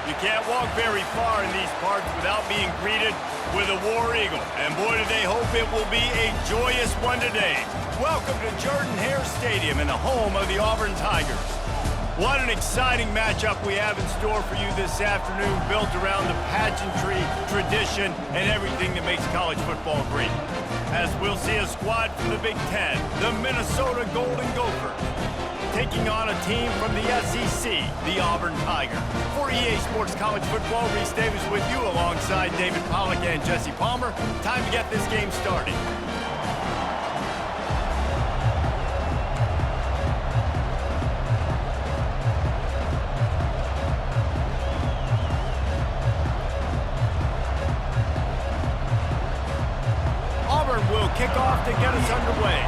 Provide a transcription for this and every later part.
You can't walk very far in these parts without being greeted with a War Eagle. And boy, do they hope it will be a joyous one today. Welcome to Jordan-Hare Stadium and the home of the Auburn Tigers. What an exciting matchup we have in store for you this afternoon, built around the pageantry, tradition, and everything that makes college football great. As we'll see a squad from the Big Ten, the Minnesota Golden Gophers, taking on a team from the SEC, the Auburn Tigers. For EA Sports College Football, Reese Davis with you alongside David Pollack and Jesse Palmer. Time to get this game started. Auburn will kick off to get us underway.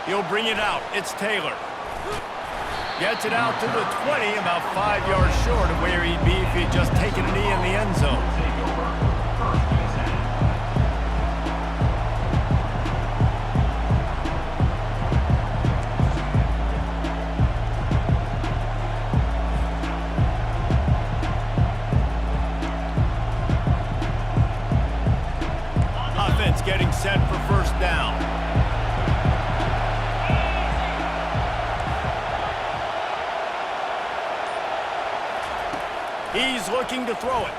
He'll bring it out. It's Taylor. Gets it out to the 20, about 5 yards short of where he'd be if he'd just taken a knee in the end zone. Offense getting set for first down. He's looking to throw it.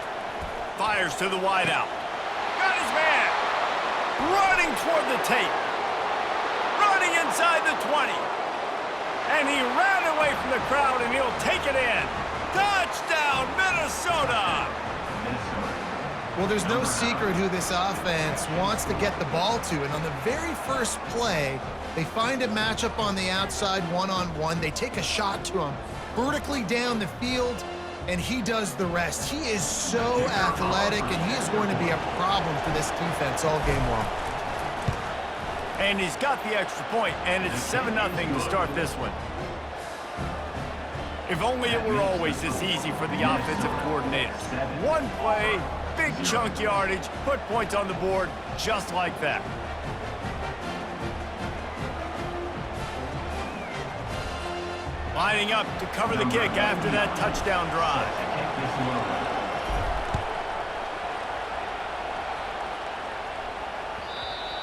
Fires to the wideout. Got his man. Running toward the tape. Running inside the 20. And he ran away from the crowd, and he'll take it in. Touchdown, Minnesota! Well, there's no secret who this offense wants to get the ball to. And on the very first play, they find a matchup on the outside one-on-one. They take a shot to him vertically down the field, and he does the rest. He is so athletic, and he is going to be a problem for this defense all game long. And he's got the extra point, and it's 7-0 to start this one. If only it were always this easy for the offensive coordinators. One play, big chunk yardage, put points on the board just like that. Lining up to cover the kick after that touchdown drive.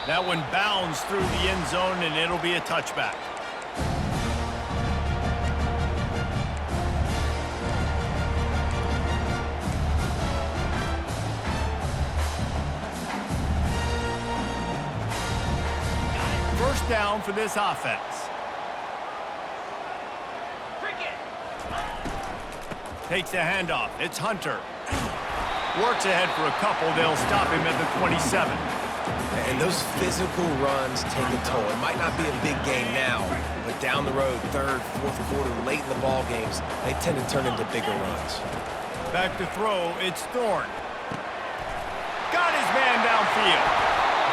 That one bounds through the end zone, and it'll be a touchback. First down for this offense. Takes the handoff. It's Hunter. Works ahead for a couple. They'll stop him at the 27. And those physical runs take a toll. It might not be a big game now, but down the road, third, fourth quarter, late in the ball games, they tend to turn into bigger runs. Back to throw. It's Thorne. Got his man downfield.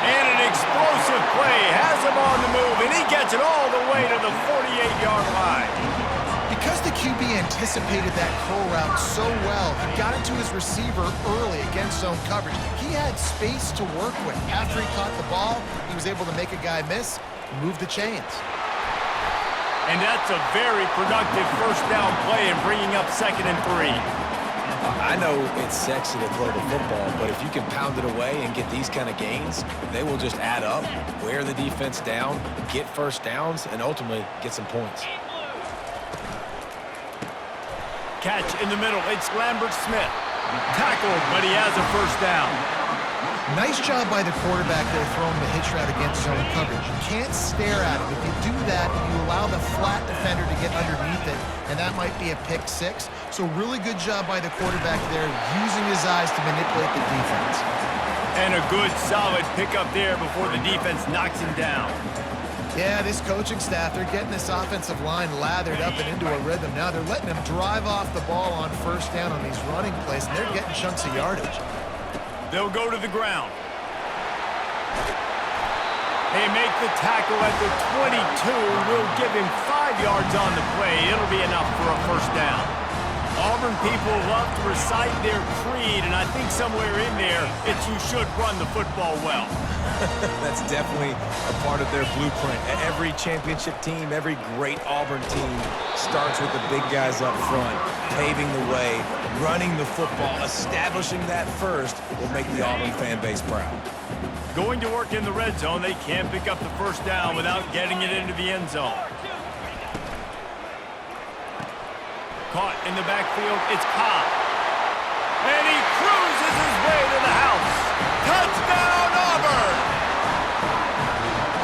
And an explosive play. Has him on the move, and he gets it all the way to the 48-yard line. Because the QB anticipated that curl route so well, he got it to his receiver early against zone coverage. He had space to work with. After he caught the ball, he was able to make a guy miss and move the chains. And that's a very productive first down play and bringing up 2nd and 3. I know it's sexy to throw the football, but if you can pound it away and get these kind of gains, they will just add up, wear the defense down, get first downs, and ultimately get some points. Catch in the middle. It's Lambert-Smith. Tackled, but he has a first down. Nice job by the quarterback there throwing the hitch route against zone coverage. You can't stare at him. If you do that, you allow the flat defender to get underneath it, and that might be a pick six. So really good job by the quarterback there, using his eyes to manipulate the defense. And a good, solid pickup there before the defense knocks him down. Yeah, this coaching staff, they're getting this offensive line lathered up and into a rhythm. Now they're letting them drive off the ball on first down on these running plays, and they're getting chunks of yardage. They'll go to the ground. They make the tackle at the 22. Will give him 5 yards on the play. It'll be enough for a first down. Auburn people love to recite their creed, and I think somewhere in there, it's you should run the football well. That's definitely a part of their blueprint. Every championship team, every great Auburn team starts with the big guys up front, paving the way, running the football, establishing that first will make the Auburn fan base proud. Going to work in the red zone, they can't pick up the first down without getting it into the end zone. Caught in the backfield, it's Cobb. And he cruises his way to the house. Touchdown, Auburn!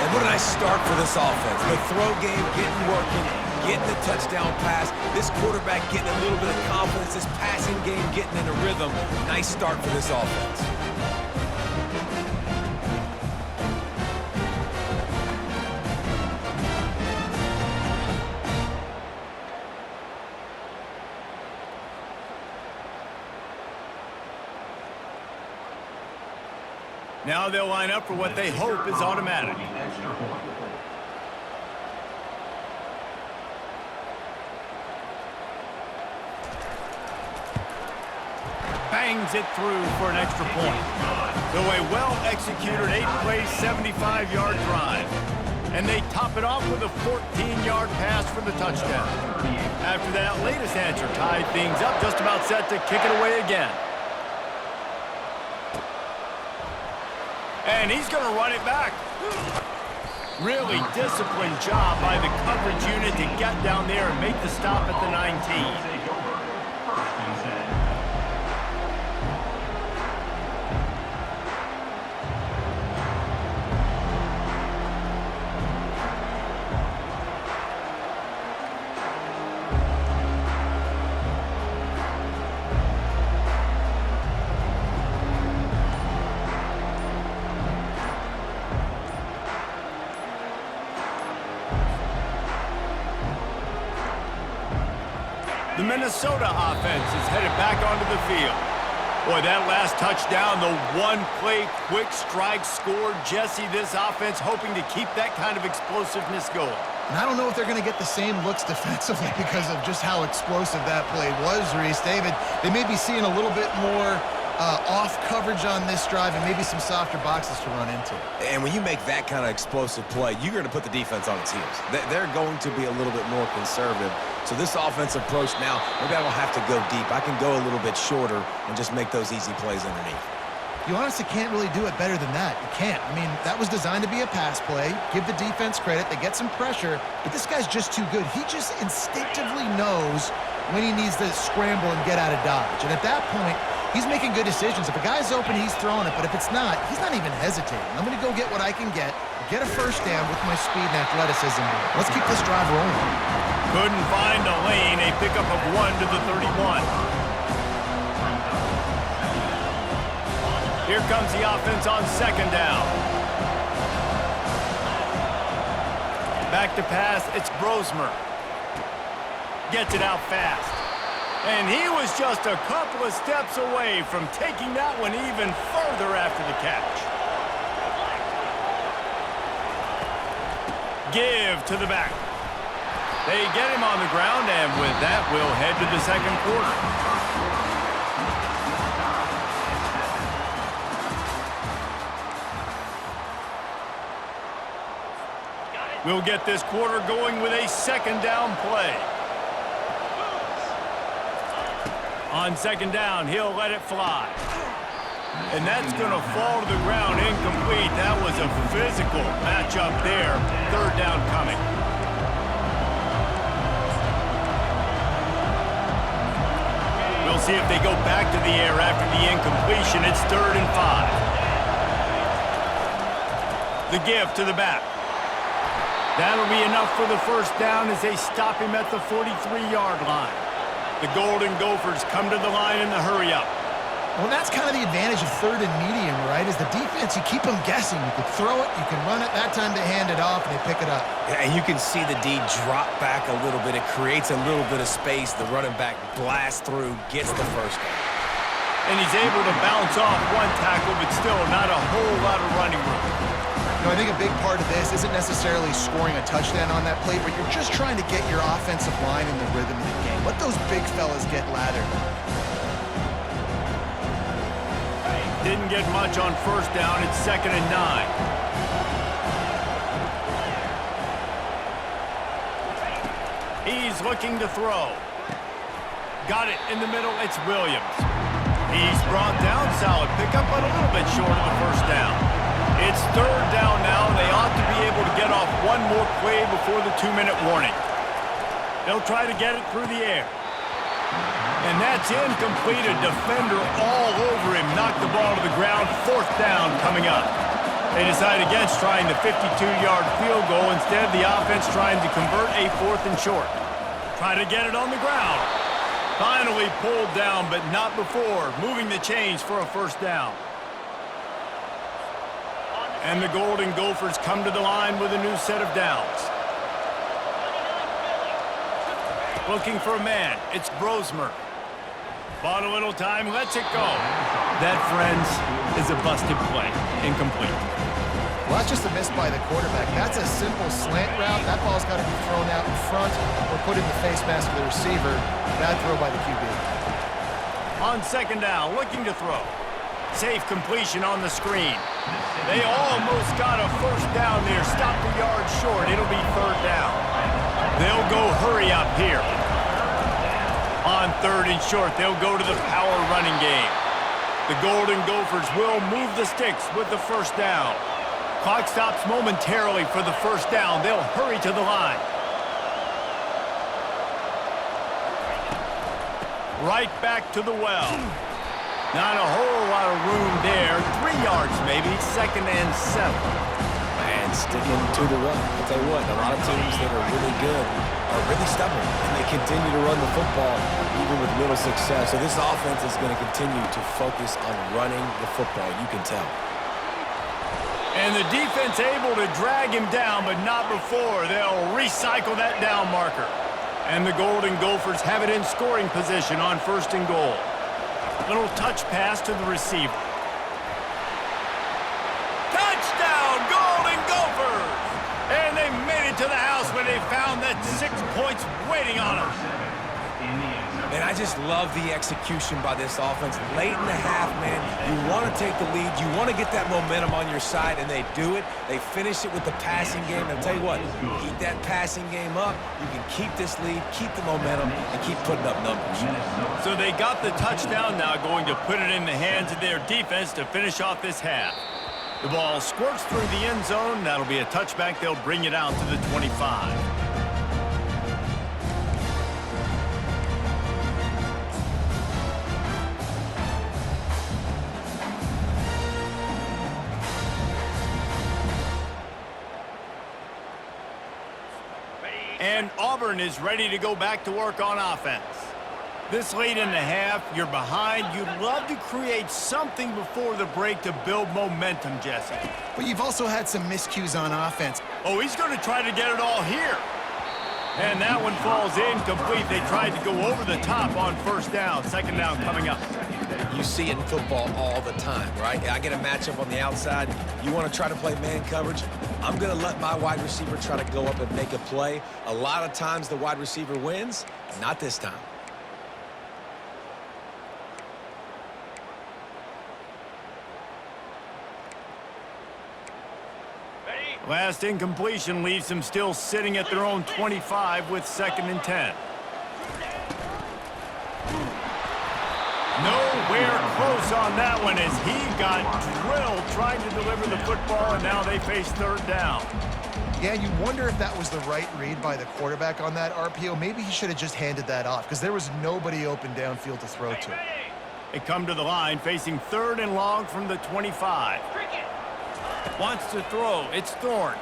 And what a nice start for this offense. The throw game getting working, getting the touchdown pass. This quarterback getting a little bit of confidence. This passing game getting in a rhythm. Nice start for this offense. Now they'll line up for what they hope is automatic. Bangs it through for an extra point. So a well-executed 8-play, 75-yard drive. And they top it off with a 14-yard pass for the touchdown. After that latest answer tied things up, just about set to kick it away again. And he's going to run it back. Really disciplined job by the coverage unit to get down there and make the stop at the 19. The Minnesota offense is headed back onto the field. Boy, that last touchdown, the one-play quick strike scored. Jesse, this offense hoping to keep that kind of explosiveness going. And I don't know if they're going to get the same looks defensively because of just how explosive that play was, Reese. David, they may be seeing a little bit more off coverage on this drive and maybe some softer boxes to run into. And when you make that kind of explosive play, you're going to put the defense on its heels. They're going to be a little bit more conservative. So this offensive approach now, maybe I don't have to go deep. I can go a little bit shorter and just make those easy plays underneath. You honestly can't really do it better than that. You can't. I mean, that was designed to be a pass play. Give the defense credit. They get some pressure, but this guy's just too good. He just instinctively knows when he needs to scramble and get out of dodge. And at that point, he's making good decisions. If a guy's open, he's throwing it. But if it's not, he's not even hesitating. I'm going to go get what I can get a first down with my speed and athleticism. Let's keep this drive rolling. Couldn't find a lane. A pickup of 1 to the 31. Here comes the offense on second down. Back to pass, it's Brosmer. Gets it out fast. And he was just a couple of steps away from taking that one even further after the catch. Give to the back. They get him on the ground, and with that, we'll head to the second quarter. We'll get this quarter going with a second down play. On second down, he'll let it fly. And that's going to fall to the ground incomplete. That was a physical matchup there. Third down coming. We'll see if they go back to the air after the incompletion. It's 3rd and 5. The give to the back. That'll be enough for the first down as they stop him at the 43-yard line. The Golden Gophers come to the line in the hurry-up. Well, that's kind of the advantage of 3rd and medium, right? Is the defense, you keep them guessing. You can throw it, you can run it. That time they hand it off and they pick it up. Yeah, and you can see the D drop back a little bit. It creates a little bit of space. The running back blasts through, gets the first down. And he's able to bounce off one tackle, but still not a whole lot of running room. I think a big part of this isn't necessarily scoring a touchdown on that play, but you're just trying to get your offensive line in the rhythm of the game. Let those big fellas get lathered. Didn't get much on first down. It's 2nd and 9. He's looking to throw. Got it in the middle. It's Williams. He's brought down. Solid pickup, but a little bit short of the first down. It's 3rd down now. They ought to be able to get off one more play before the 2-minute warning. They'll try to get it through the air. And that's incomplete. A defender all over him. Knocked the ball to the ground. 4th down coming up. They decide against trying the 52-yard field goal. Instead, the offense trying to convert a 4th and short. Try to get it on the ground. Finally pulled down, but not before. Moving the chains for a 1st down. And the Golden Gophers come to the line with a new set of downs. Looking for a man. It's Brosmer. Bought a little time, lets it go. That, friends, is a busted play. Incomplete. Well, that's just a miss by the quarterback. That's a simple slant route. That ball's got to be thrown out in front or put in the face mask of the receiver. Bad throw by the QB. On 2nd down, looking to throw. Safe completion on the screen. They almost got a 1st down there. Stopped a yard short. It'll be 3rd down. They'll go hurry up here. On 3rd and short, they'll go to the power running game. The Golden Gophers will move the sticks with the 1st down. Clock stops momentarily for the 1st down. They'll hurry to the line. Right back to the well. Not a whole lot of room there. 3 yards maybe. 2nd and 7. And sticking to the run. I'll tell you what, a lot of teams that are really good are really stubborn, and they continue to run the football even with little success. So this offense is going to continue to focus on running the football. You can tell. And the defense able to drag him down, but not before. They'll recycle that down marker. And the Golden Gophers have it in scoring position on 1st and goal. Little touch pass to the receiver. Touchdown, Golden Gophers! And they made it to the house when they found that 6 points waiting on them. And I just love the execution by this offense. Late in the half, man, you want to take the lead. You want to get that momentum on your side, and they do it. They finish it with the passing game. And I'll tell you what, keep that passing game up. You can keep this lead, keep the momentum, and keep putting up numbers. So they got the touchdown now, going to put it in the hands of their defense to finish off this half. The ball squirts through the end zone. That'll be a touchback. They'll bring it out to the 25. And Auburn is ready to go back to work on offense. This late in the half, you're behind. You'd love to create something before the break to build momentum, Jesse. But you've also had some miscues on offense. Oh, he's going to try to get it all here. And that one falls incomplete. They tried to go over the top on 1st down. 2nd down coming up. You see it in football all the time, right? I get a matchup on the outside. You want to try to play man coverage? I'm going to let my wide receiver try to go up and make a play. A lot of times the wide receiver wins. Not this time. Last incompletion leaves them still sitting at their own 25 with 2nd and 10. Nowhere close on that one as he got drilled trying to deliver the football, and now they face 3rd down. Yeah, you wonder if that was the right read by the quarterback on that RPO. Maybe he should have just handed that off because there was nobody open downfield to throw to. They come to the line facing 3rd and long from the 25. Wants to throw. It's Thorne.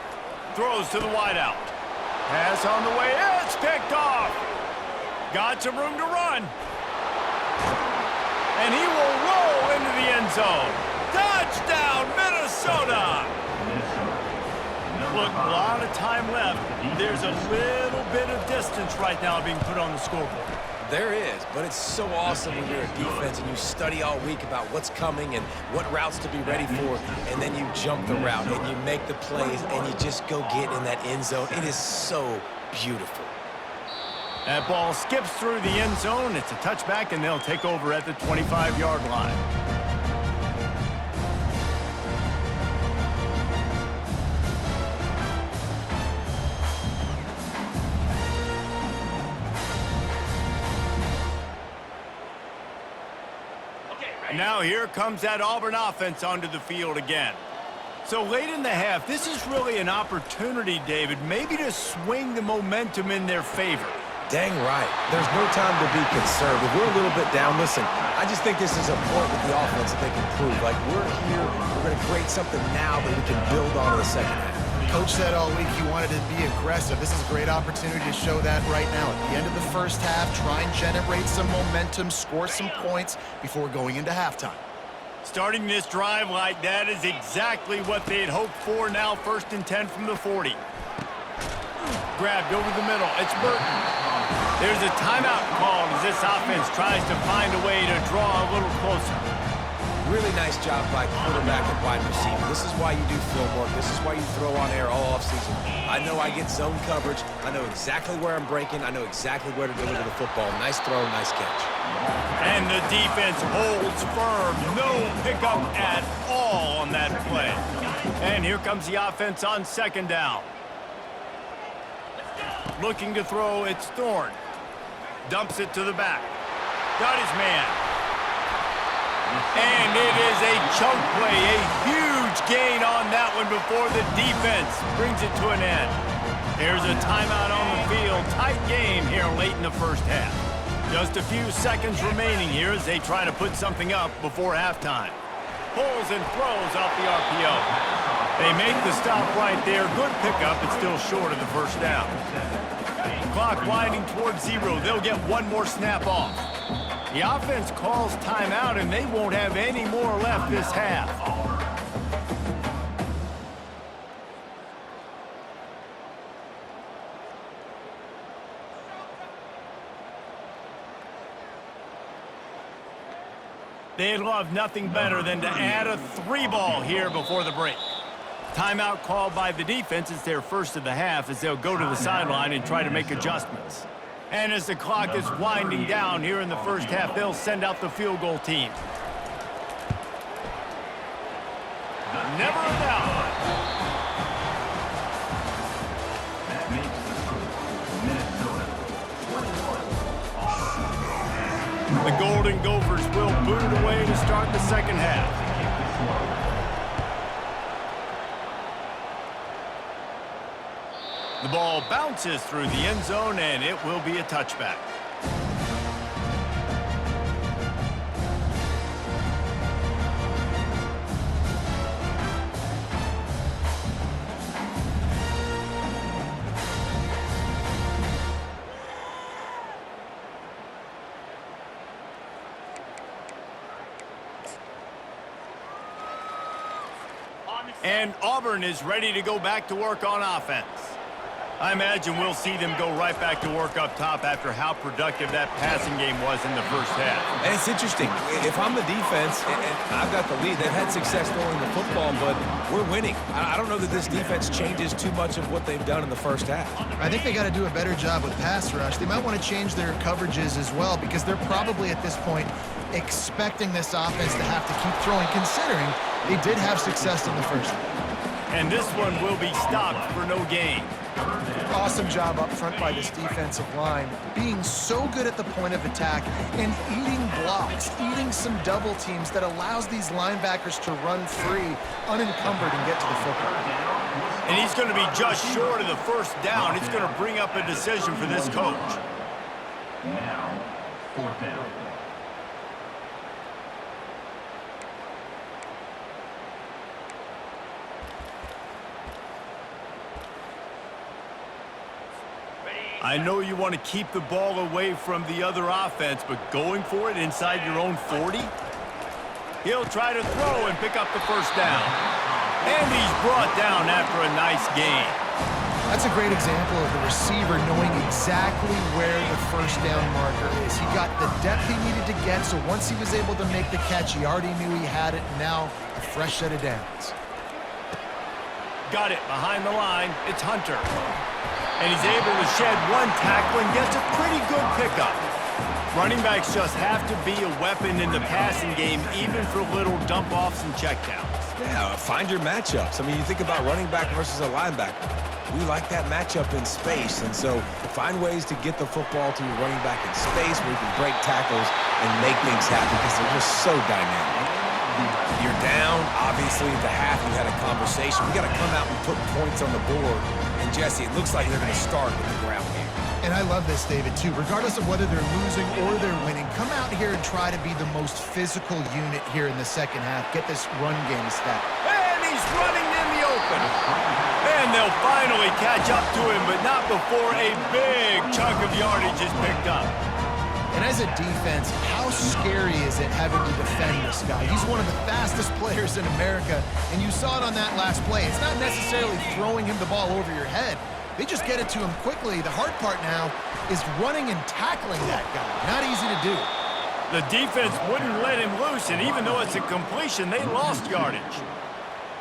Throws to the wideout. Pass on the way. It's picked off. Got some room to run. And he will roll into the end zone. Touchdown, Minnesota! Look, a lot of time left. There's a little bit of distance right now being put on the scoreboard. There is, but it's so awesome when you're a defense and you study all week about what's coming and what routes to be ready for, and then you jump the route and you make the plays and you just go get in that end zone. It is so beautiful. That ball skips through the end zone. It's a touchback, and they'll take over at the 25-yard line. Now here comes that Auburn offense onto the field again. So late in the half, this is really an opportunity, David, maybe to swing the momentum in their favor. Dang right. There's no time to be concerned. If we're a little bit down, listen, I just think this is a point with the offense that they can prove. Like, we're here, we're going to create something now that we can build on in the second half. Coach said all week he wanted to be aggressive. This is a great opportunity to show that right now. At the end of the first half, try and generate some momentum, score some points before going into halftime. Starting this drive like that is exactly what they had hoped for. Now 1st and 10 from the 40. Grabbed over the middle. It's Burton. There's a timeout called as this offense tries to find a way to draw a little closer. Really nice job by quarterback and wide receiver. This is why you do film work. This is why you throw on air all offseason. I know I get zone coverage. I know exactly where I'm breaking. I know exactly where to deliver the football. Nice throw, nice catch. And the defense holds firm. No pickup at all on that play. And here comes the offense on 2nd down. Looking to throw, it's Thorne. Dumps it to the back. Got his man. And it is a chunk play, a huge gain on that one before the defense brings it to an end. There's a timeout on the field. Tight game here late in the first half. Just a few seconds remaining here as they try to put something up before halftime. Pulls and throws off the RPO. They make the stop right there. Good pickup, but still short of the first down. Clock winding towards 0. They'll get one more snap off. The offense calls timeout, and they won't have any more left this half. They'd love nothing better than to add a 3-ball here before the break. Timeout called by the defense. It's their first of the half as they'll go to the sideline and try to make adjustments. And as the clock is winding down here in the first half, they'll send out the field goal team. Never a doubt. The Golden Gophers will boot it away to start the second half. The ball bounces through the end zone, and it will be a touchback. And Auburn is ready to go back to work on offense. I imagine we'll see them go right back to work up top after how productive that passing game was in the first half. And it's interesting. If I'm the defense and I've got the lead, they've had success throwing the football, but we're winning. I don't know that this defense changes too much of what they've done in the first half. I think they got to do a better job with pass rush. They might want to change their coverages as well because they're probably at this point expecting this offense to have to keep throwing, considering they did have success in the first half. And this one will be stopped for no gain. Awesome job up front by this defensive line, being so good at the point of attack and eating blocks, eating some double teams that allows these linebackers to run free, unencumbered, and get to the football. And he's going to be just short of the first down. It's going to bring up a decision for this coach. Now, 4th down. I know you want to keep the ball away from the other offense, but going for it inside your own 40? He'll try to throw and pick up the first down. And he's brought down after a nice gain. That's a great example of the receiver knowing exactly where the first down marker is. He got the depth he needed to get, so once he was able to make the catch, he already knew he had it, and now a fresh set of downs. Got it behind the line. It's Hunter. And he's able to shed one tackle and gets a pretty good pickup. Running backs just have to be a weapon in the passing game, even for little dump-offs and checkdowns. Yeah, find your matchups. I mean, you think about running back versus a linebacker. We like that matchup in space, and so find ways to get the football to your running back in space where you can break tackles and make things happen because they're just so dynamic. You're down. Obviously, at the half, you had a conversation. We got to come out and put points on the board. And, Jesse, it looks like they're going to start with the ground game. And I love this, David, too. Regardless of whether they're losing or they're winning, come out here and try to be the most physical unit here in the second half. Get this run game stat. And he's running in the open. And they'll finally catch up to him, but not before a big chunk of yardage is picked up. And as a defense, how scary is it having to defend this guy? He's one of the fastest players in America, and you saw it on that last play. It's not necessarily throwing him the ball over your head. They just get it to him quickly. The hard part now is running and tackling that guy. Not easy to do. The defense wouldn't let him loose, and even though it's a completion, they lost yardage.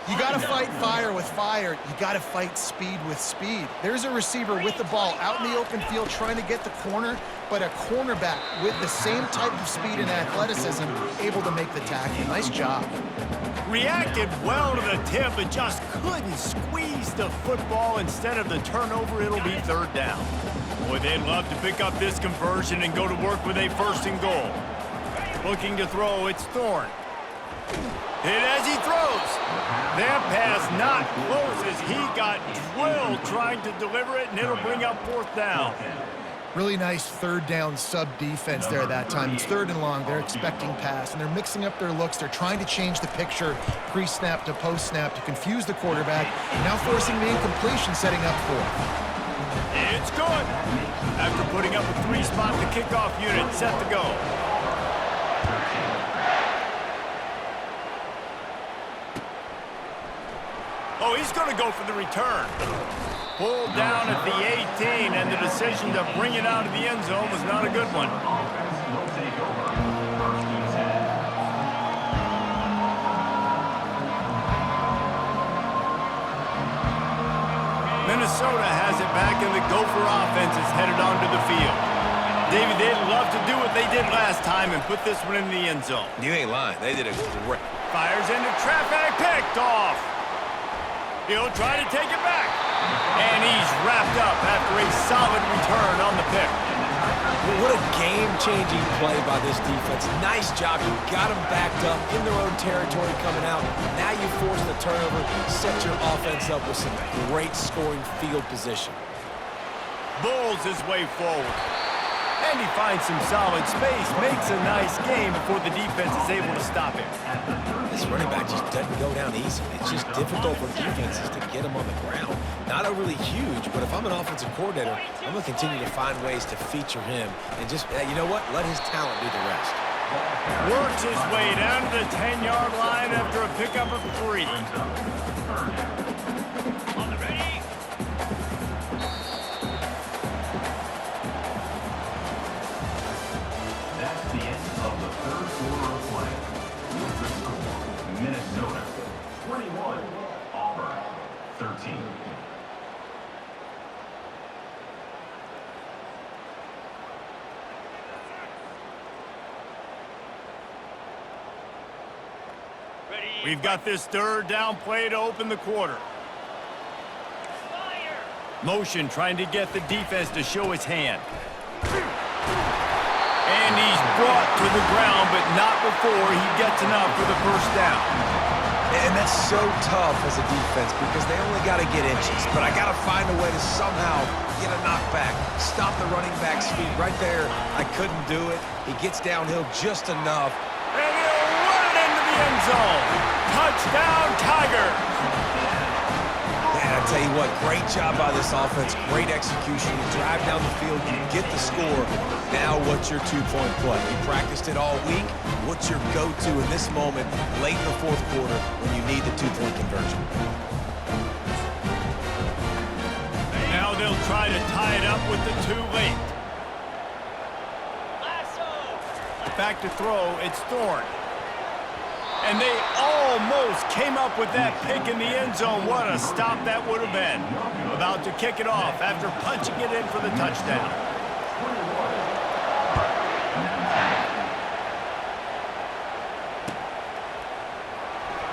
You got to fight fire with fire. You got to fight speed with speed. There's a receiver with the ball out in the open field trying to get the corner, but a cornerback with the same type of speed and athleticism able to make the tackle. Nice job. Reacted well to the tip, but just couldn't squeeze the football. Instead of the turnover, it'll be third down. Boy, they'd love to pick up this conversion and go to work with a first and goal. Looking to throw, it's Thorne. Hit as he throws. That pass not close as he got drilled trying to deliver it, and it'll bring up fourth down. Really nice third down sub-defense there that time. It's third and long. They're expecting pass, and they're mixing up their looks. They're trying to change the picture pre-snap to post-snap to confuse the quarterback, now forcing the incompletion, setting up fourth. It's good. After putting up a three-spot, the kickoff unit set to go. Oh, he's going to go for the return. Pulled down at the 18, and the decision to bring it out of the end zone was not a good one. Minnesota has it back, and the Gopher offense is headed onto the field. David, they'd love to do what they did last time and put this one in the end zone. You ain't lying. They did a great... Fires into traffic, picked off. He'll try to take it back. And he's wrapped up after a solid return on the pick. Well, what a game-changing play by this defense. Nice job. You got them backed up in their own territory coming out. Now you force the turnover, set your offense up with some great scoring field position. Bulls his way forward. And he finds some solid space, makes a nice game before the defense is able to stop him. This running back just doesn't go down easy. It's just difficult for defenses to get him on the ground. Not overly huge, but if I'm an offensive coordinator, I'm going to continue to find ways to feature him and just, you know what, let his talent do the rest. Works his way down to the 10-yard line after a pickup of 3. On the ready. That's the end of the third quarter of play. With the score, Minnesota 21, Auburn 13. We've got this third down play to open the quarter. Motion trying to get the defense to show his hand. And he's brought to the ground, but not before he gets enough for the first down. And that's so tough as a defense because they only got to get inches. But I got to find a way to somehow get a knockback, stop the running back's feet right there. I couldn't do it. He gets downhill just enough. And he'll run it into the end zone. Touchdown, Tigers. Man, I tell you what, great job by this offense. Great execution. You drive down the field, you get the score. Now what's your two-point play? You practiced it all week. What's your go-to in this moment late in the fourth quarter when you need the two-point conversion? try to tie it up with the two late. Back to throw, it's Thorne. And they almost came up with that pick in the end zone. What a stop that would have been. About to kick it off after punching it in for the touchdown.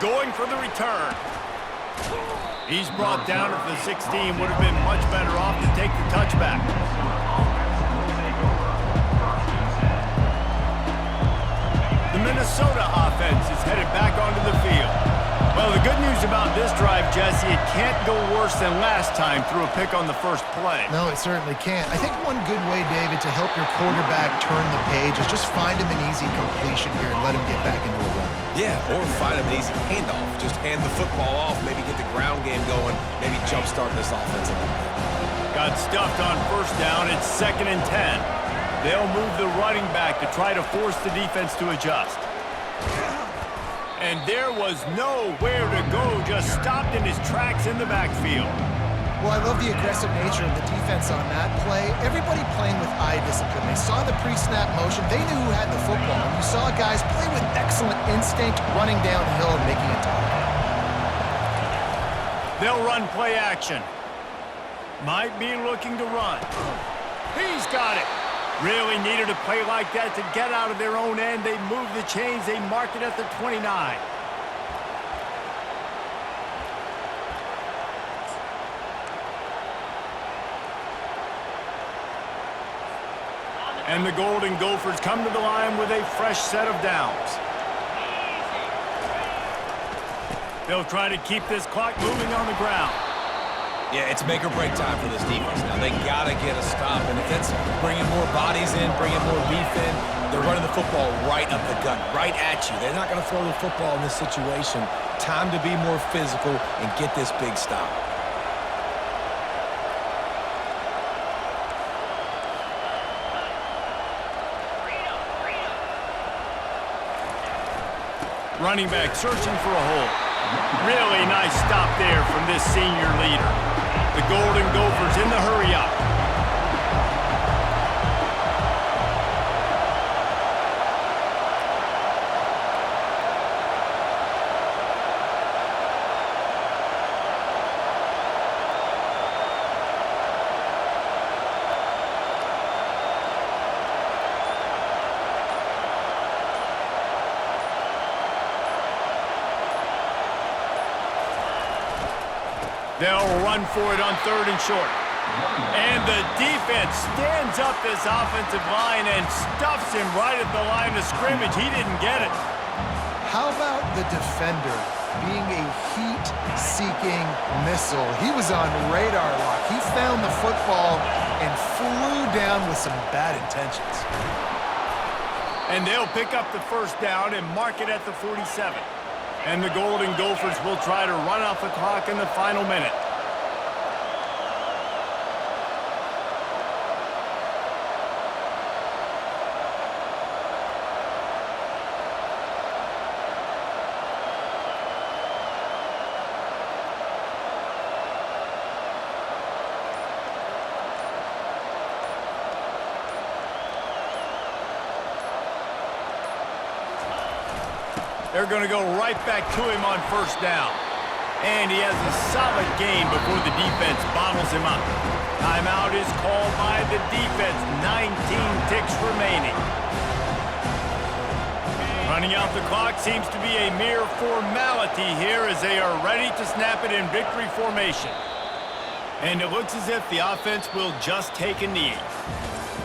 Going for the return. He's brought down at the 16. Would have been much better off to take the touchback. The Minnesota offense is headed back onto the field. Well, the good news about this drive, Jesse, it can't go worse than last time through a pick on the first play. No, it certainly can't. I think one good way, David, to help your quarterback turn the page is just find him an easy completion here and let him get back into a run. Yeah, or find him an easy handoff. Just hand the football off, maybe get the ground game going, maybe jumpstart this offense a little bit. Got stuffed on first down. It's 2nd and 10. They'll move the running back to try to force the defense to adjust. And there was nowhere to go, just stopped in his tracks in the backfield. Well, I love the aggressive nature of the defense on that play. Everybody playing with eye discipline. They saw the pre-snap motion. They knew who had the football. And you saw guys play with excellent instinct, running downhill and making a target. They'll run play action. Might be looking to run. He's got it. Really needed a play like that to get out of their own end. They move the chains. They mark it at the 29. And the Golden Gophers come to the line with a fresh set of downs. They'll try to keep this clock moving on the ground. Yeah, it's make or break time for this defense now. They got to get a stop, and if it's bringing more bodies in, bringing more beef in, they're running the football right up the gut, right at you. They're not going to throw the football in this situation. Time to be more physical and get this big stop. Running back searching for a hole. Really nice stop there from this senior leader. The Golden Gophers in the hurry-up. They'll run for it on 3rd and short. And the defense stands up this offensive line and stuffs him right at the line of scrimmage. He didn't get it. How about the defender being a heat-seeking missile? He was on radar lock. He found the football and flew down with some bad intentions. And they'll pick up the first down and mark it at the 47. And the Golden Gophers will try to run off the clock in the final minute. They're going to go right back to him on first down. And he has a solid gain before the defense bottles him up. Timeout is called by the defense. 19 ticks remaining. Running out the clock seems to be a mere formality here as they are ready to snap it in victory formation. And it looks as if the offense will just take a knee.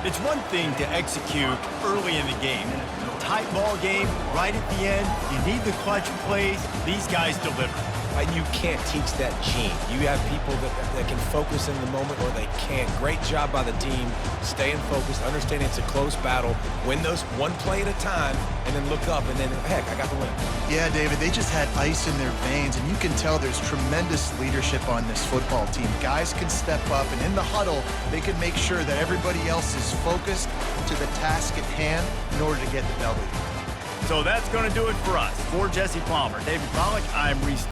It's one thing to execute early in the game. Tight ball game, right at the end. You need the clutch plays. These guys deliver. And you can't teach that gene. You have people that can focus in the moment or they can't. Great job by the team, staying focused, understanding it's a close battle, win those one play at a time, and then look up, and then, heck, I got the win. Yeah, David, they just had ice in their veins, and you can tell there's tremendous leadership on this football team. Guys can step up, and in the huddle, they can make sure that everybody else is focused to the task at hand in order to get the W. So that's going to do it for us. For Jesse Palmer, David Pollack, I'm Reese.